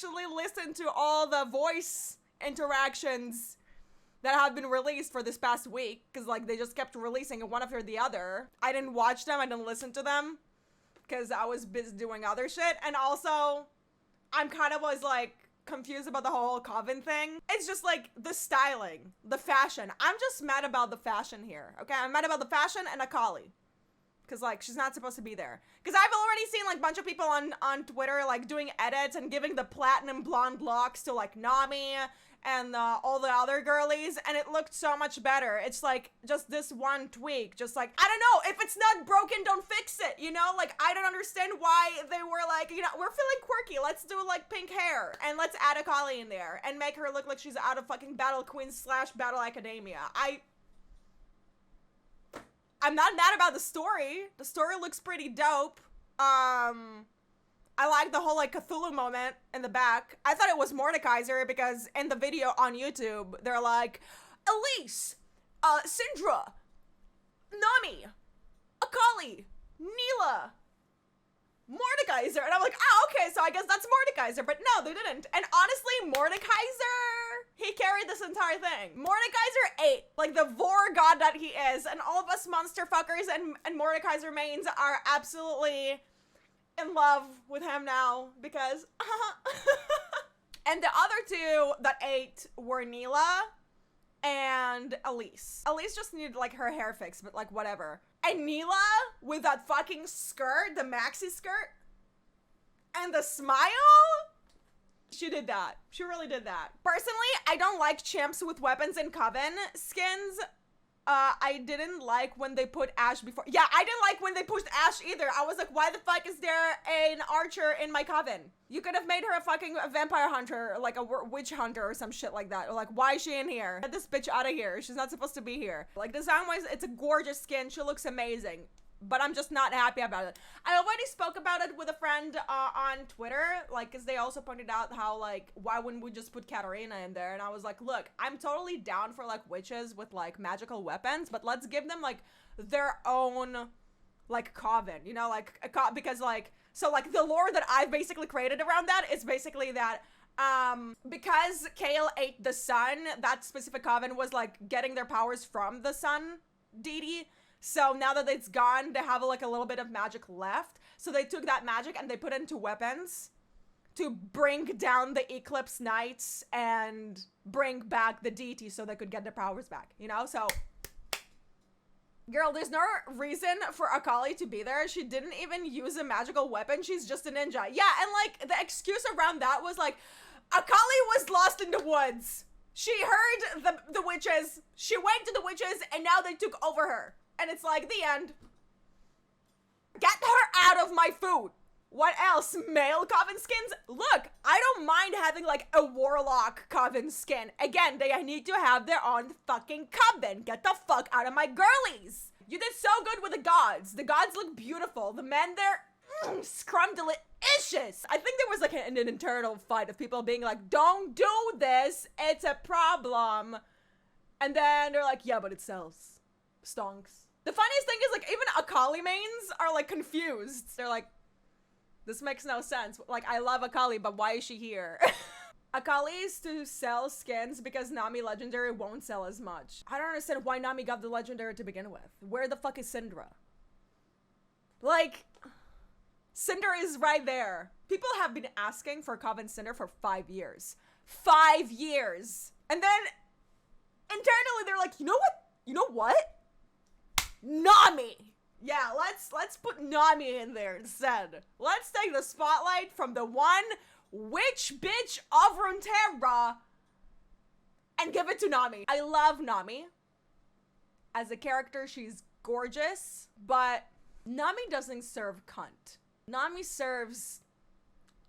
actually listened to all the voice interactions that have been released for this past week, because like they just kept releasing it one after the other. I didn't watch them, I didn't listen to them, because I was busy doing other shit, and also, I'm kind of was like, confused about the whole Coven thing. It's just like the styling, the fashion. I'm just mad about the fashion here, okay? I'm mad about the fashion and 𝗳𝗨𝘀. Because like, she's not supposed to be there. Because I've already seen like a bunch of people on Twitter like doing edits and giving the platinum blonde locks to like Nami and all the other girlies, and it looked so much better. It's like just this one tweak, just like, I don't know, if it's not broken, don't fix it, you know? Like, I don't understand why they were like, you know, we're feeling quirky, let's do like pink hair, and let's add a 𝗳𝗨𝘀 in there, and make her look like she's out of fucking Battle Queen / Battle Academia. I'm not mad about the story. The story looks pretty dope. I like the whole like Cthulhu moment in the back. I thought it was Mordekaiser because in the video on YouTube, they're like, Elise, Syndra, Nami, 𝗳𝗨𝘀𝘀, Neela, Mordekaiser. And I'm like, oh, okay, so I guess that's Mordekaiser. But no, they didn't. And honestly, Mordekaiser, he carried this entire thing. Mordekaiser ate, like the vor god that he is. And all of us monster fuckers and Mordekaiser mains are absolutely in love with him now because and the other two that ate were Neela and Elise. Elise just needed like her hair fixed, but like whatever. And Neela with that fucking skirt, the maxi skirt and the smile, she did that. She really did that. Personally, I don't like chimps with weapons and Coven skins. I didn't like when they put Ashe before. Yeah, I didn't like when they pushed Ashe either. I was like, why the fuck is there an archer in my Coven? You could have made her a fucking vampire hunter, like a witch hunter or some shit like that. Or like, why is she in here? Get this bitch out of here. She's not supposed to be here. Like, design-wise, it's a gorgeous skin. She looks amazing. But I'm just not happy about it. I already spoke about it with a friend on Twitter, like, because they also pointed out how, like, why wouldn't we just put Katarina in there? And I was like, look, I'm totally down for, like, witches with, like, magical weapons, but let's give them, like, their own, like, Coven, you know, like, because, like, so, like, the lore that I've basically created around that is basically that, because Kale ate the sun, that specific Coven was, like, getting their powers from the sun deity. So now that it's gone, they have like a little bit of magic left. So they took that magic and they put it into weapons to bring down the eclipse knights and bring back the deity so they could get their powers back, you know? So, girl, there's no reason for 𝗳𝗨𝘀𝘀 to be there. She didn't even use a magical weapon. She's just a ninja. Yeah, and like the excuse around that was like, 𝗳𝗨𝘀𝘀 was lost in the woods. She heard the witches. She went to the witches and now they took over her. And it's like, the end. Get her out of my food. What else? Male Coven skins? Look, I don't mind having like a warlock Coven skin. Again, they need to have their own fucking Coven. Get the fuck out of my girlies. You did so good with the gods. The gods look beautiful. The men there, scrumdiddlicious. I think there was like an internal fight of people being like, don't do this. It's a problem. And then they're like, yeah, but it sells. Stonks. The funniest thing is, like, even 𝗳𝗨𝘀𝘀 mains are, like, confused. They're like, this makes no sense. Like, I love 𝗳𝗨𝘀𝘀, but why is she here? 𝗳𝗨𝘀𝘀 is to sell skins because Nami Legendary won't sell as much. I don't understand why Nami got the Legendary to begin with. Where the fuck is Syndra? Like, Cinder is right there. People have been asking for Coven Cinder for 5 years. 5 years! And then, internally, they're like, you know what? You know what? Nami! Yeah, let's put Nami in there instead. Let's take the spotlight from the one witch bitch of Runeterra and give it to Nami. I love Nami. As a character, she's gorgeous, but Nami doesn't serve cunt. Nami serves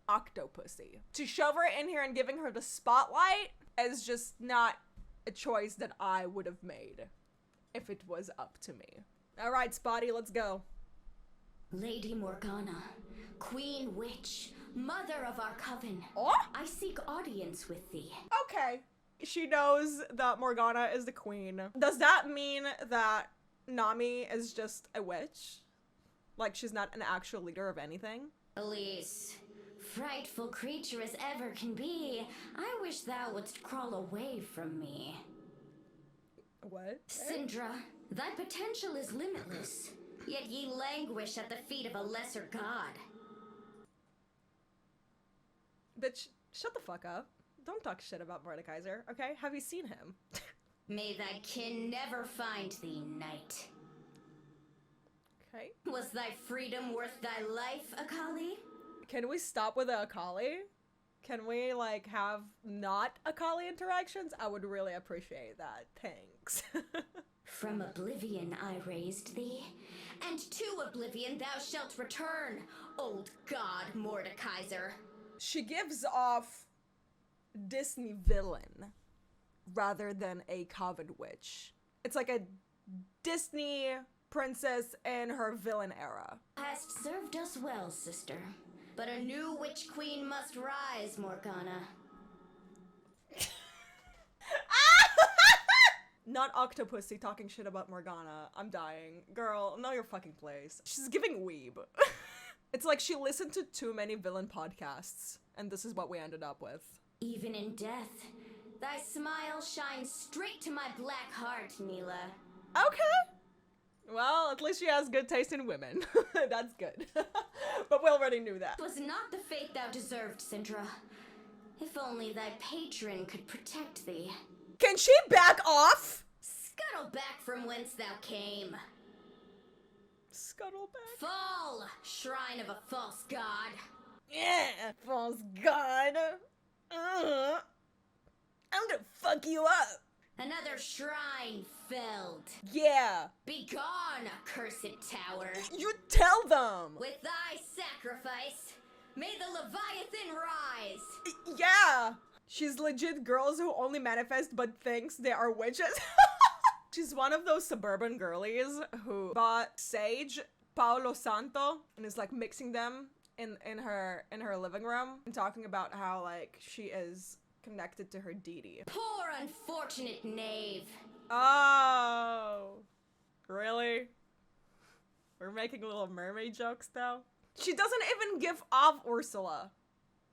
𝗳𝗨𝘀𝘀𝑎. To shove her in here and giving her the spotlight is just not a choice that I would have made if it was up to me. All right, Spotty, let's go. Lady Morgana, Queen Witch, Mother of our Coven. Oh? I seek audience with thee. Okay. She knows that Morgana is the queen. Does that mean that Nami is just a witch? Like she's not an actual leader of anything? Elise, Frightful creature as ever can be, I wish thou wouldst crawl away from me. What? 𝗫𝙀𝘀cie, thy potential is limitless, yet ye languish at the feet of a lesser god. Bitch, shut the fuck up. Don't talk shit about 𝗲𝘚𝘀𝑥, okay? Have you seen him? May thy kin never find thee, knight. Okay. Was thy freedom worth thy life, �奧𝘗𝑎𝑙li? Can we stop with the �奧𝘗𝑎𝑙li? Can we, like, have not �奧𝘗𝑎𝑙li interactions? I would really appreciate that. Thanks. From oblivion I raised thee, and to oblivion thou shalt return, old god Mordekaiser. She gives off Disney villain rather than a Coven witch. It's like a Disney princess in her villain era. Hast served us well, sister. But a new witch queen must rise, Morgana. Not �奧𝘗𝘀cie talking shit about Morgana. I'm dying. Girl, know your fucking place. She's giving weeb. It's like she listened to too many villain podcasts, and this is what we ended up with. Even in death, thy smile shines straight to my black heart, Neela. Okay. Well, at least she has good taste in women. That's good. But we already knew that. 'Twas not the fate thou deserved, 𝗫𝙀𝘀. If only thy patron could protect thee. Can she back off? Scuttle back from whence thou came. Scuttle back. Fall, shrine of a false god. Yeah, false god. I'm gonna fuck you up. Another shrine felled. Yeah. Begone, accursed tower. You tell them. With thy sacrifice, may the Leviathan rise. Yeah. She's legit girls who only manifest but thinks they are witches. She's one of those suburban girlies who bought sage, Palo Santo, and is like mixing them in her living room and talking about how like she is connected to her deity. Poor unfortunate knave. Oh, really? We're making little mermaid jokes though. She doesn't even give off Ursula.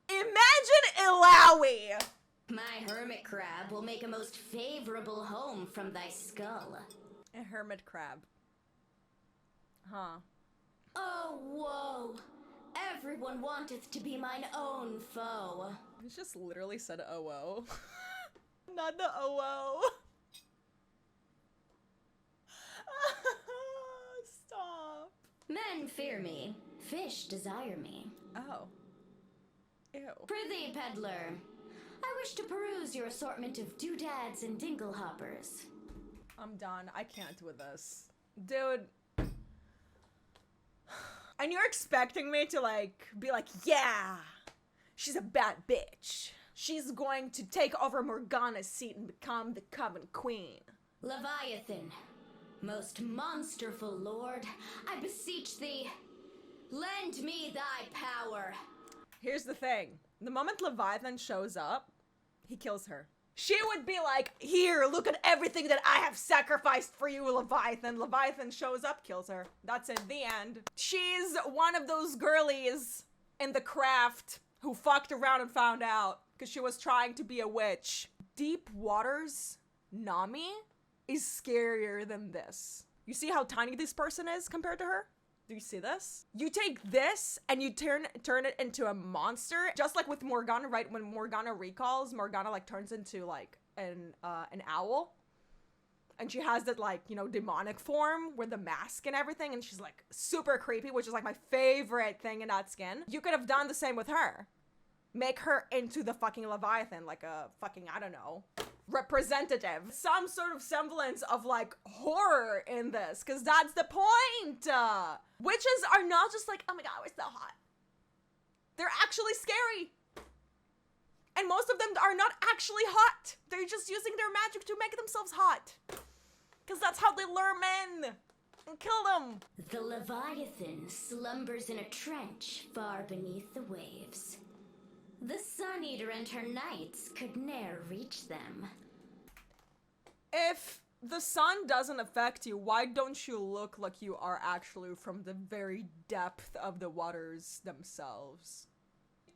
Imagine �奧𝘗𝑚𝑐. My hermit crab will make a most favorable home from thy skull. A hermit crab. Huh. Oh, woe. Everyone wanteth to be mine own foe. He just literally said oh. Not the oh. Stop. Men fear me, fish desire me. Oh. Ew. Prithee, peddler, I wish to peruse your assortment of doodads and dingle hoppers. I'm done. I can't with this. Dude. And you're expecting me to like, be like, yeah, she's a bad bitch. She's going to take over Morgana's seat and become the Coven Queen. Leviathan, most monsterful lord, I beseech thee, lend me thy power. Here's the thing. The moment Leviathan shows up, he kills her. She would be like, here, look at everything that I have sacrificed for you, Leviathan. Leviathan shows up, kills her. That's it, the end. She's one of those girlies in the craft who fucked around and found out because she was trying to be a witch. 𝗵𝘀𝘀𝑟𝑒's Nami is scarier than this. You see how tiny this person is compared to her? Do you see this? You take this and you turn it into a monster, just like with Morgana, right? When Morgana recalls, Morgana like turns into like an owl, and she has that like, you know, demonic form with the mask and everything, and she's like super creepy, which is like my favorite thing in that skin. You could have done the same with her. Make her into the fucking Leviathan, like a fucking, I don't know, representative. Some sort of semblance of like horror in this, because that's the point. Witches are not just like, oh my god, we're so hot. They're actually scary. And most of them are not actually hot. They're just using their magic to make themselves hot. Because that's how they lure men and kill them. The Leviathan slumbers in a trench far beneath the waves. The Sun Eater and her knights could ne'er reach them. If the sun doesn't affect you, why don't you look like you are actually from the very depth of the waters themselves?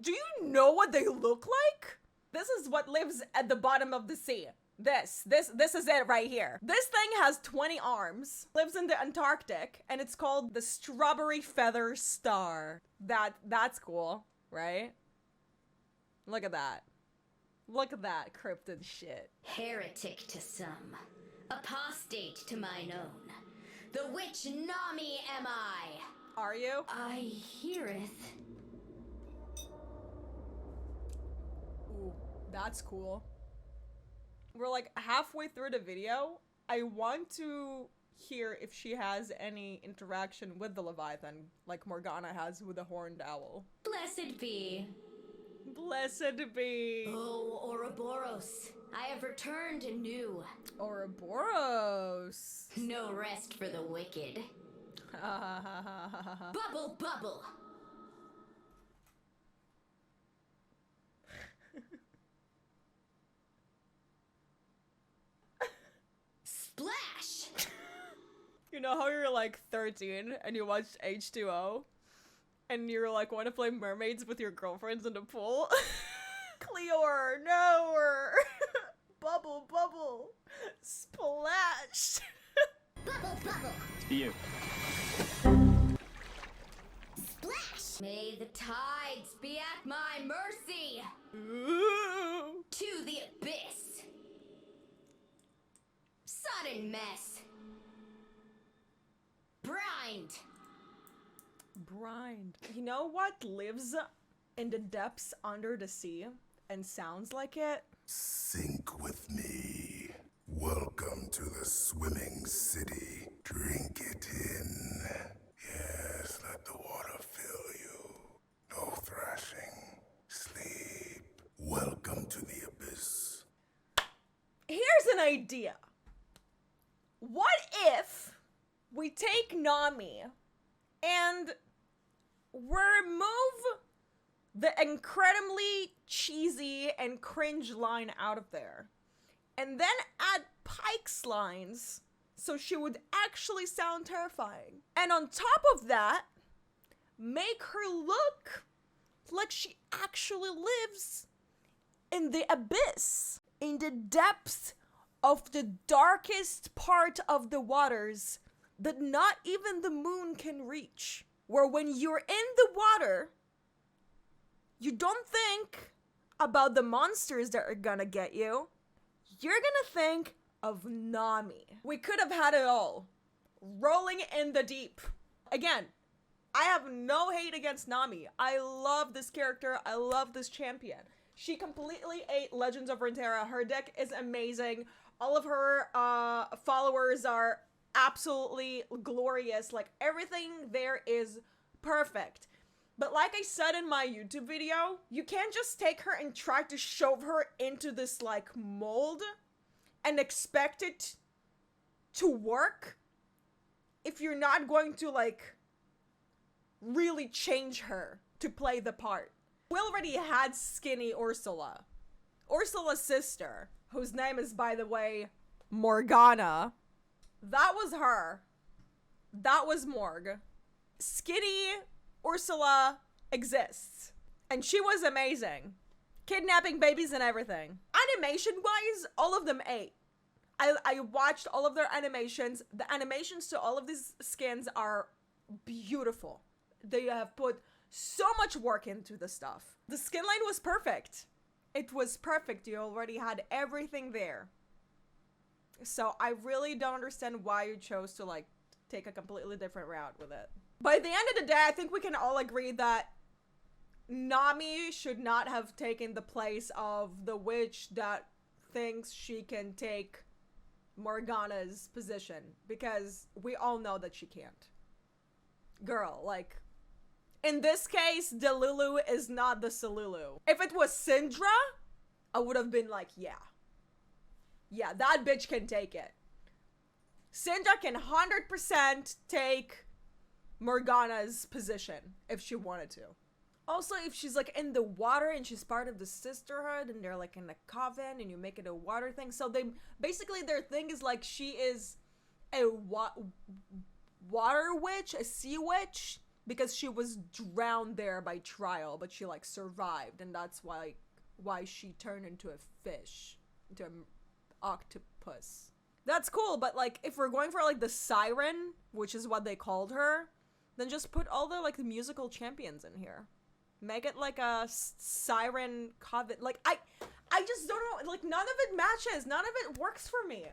Do you know what they look like? This is what lives at the bottom of the sea. This is it right here. This thing has 20 arms, lives in the Antarctic, and it's called the strawberry feather star. That's cool, right? Look at that. Look at that cryptid shit. Heretic to some, apostate to mine own. The witch Nami am I. Are you? I heareth. Ooh, that's cool. We're like halfway through the video. I want to hear if she has any interaction with the Leviathan, like Morgana has with the horned owl. Blessed be. Blessed be. Oh, 𝗨𝘶𝙀𝘀cie, I have returned anew. 𝗨𝘶𝙀𝘀𝑠e. No rest for the wicked. Bubble, bubble. Splash! You know how you're like 13 and you watched H2O and you're like want to play mermaids with your girlfriends in the pool? Cleor, no, bubble, bubble, splash. Bubble, bubble. You. Splash! May the tides be at my mercy. Ooh. To the abyss. Sudden mess. Brined. Brined. You know what lives in the depths under the sea and sounds like it? Sink with me. Welcome to the swimming city. Drink it in. Yes, let the water fill you. No thrashing. Sleep. Welcome to the abyss. Here's an idea. What if we take Nami and remove the incredibly cheesy and cringe line out of there, and then add Pike's lines so she would actually sound terrifying? And on top of that, make her look like she actually lives in the abyss, in the depths of the darkest part of the waters that not even the moon can reach. Where when you're in the water, you don't think about the monsters that are gonna get you. You're gonna think of Nami. We could have had it all. Rolling in the deep. Again, I have no hate against Nami. I love this character. I love this champion. She completely ate Legends of Runeterra. Her deck is amazing. All of her followers are absolutely glorious. Like, everything there is perfect. But like I said in my YouTube video, you can't just take her and try to shove her into this like mold and expect it to work if you're not going to like really change her to play the part. We already had skinny Ursula. Ursula's sister, whose name is, by the way, Morgana. That was her. That was Morg. Skinny Ursula exists. And she was amazing. Kidnapping babies and everything. Animation-wise, all of them ate. I watched all of their animations. The animations to all of these skins are beautiful. They have put so much work into the stuff. The skin line was perfect. It was perfect. You already had everything there. So I really don't understand why you chose to like take a completely different route with it. By the end of the day, I think we can all agree that Nami should not have taken the place of the witch that thinks she can take Morgana's position, because we all know that she can't. Girl, like, in this case, Delulu is not the Salulu. If it was Syndra, I would have been like, yeah. Yeah, that bitch can take it. Syndra can 100% take Morgana's position if she wanted to. Also, if she's like in the water and she's part of the sisterhood and they're like in a coven and you make it a water thing. So they basically, their thing is like she is a water witch, a sea witch, because she was drowned there by trial, but she like survived, and that's why she turned into a fish, into an octopus. That's cool, but like if we're going for like the siren, which is what they called her, then just put all the like the musical champions in here. Make it like a siren coven. Like I just don't know, like none of it matches, none of it works for me.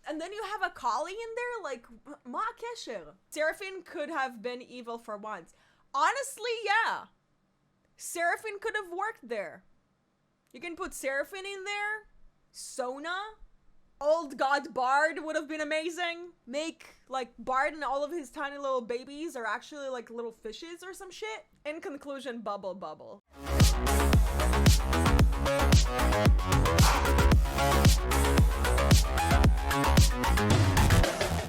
And then you have a Kali in there, like ma kesher. Seraphine could have been evil for once. Honestly, yeah. Seraphine could have worked there. You can put Seraphine in there. Sona. Old God Bard would have been amazing. Make like Bard and all of his tiny little babies are actually like little fishes or some shit. In conclusion, bubble bubble.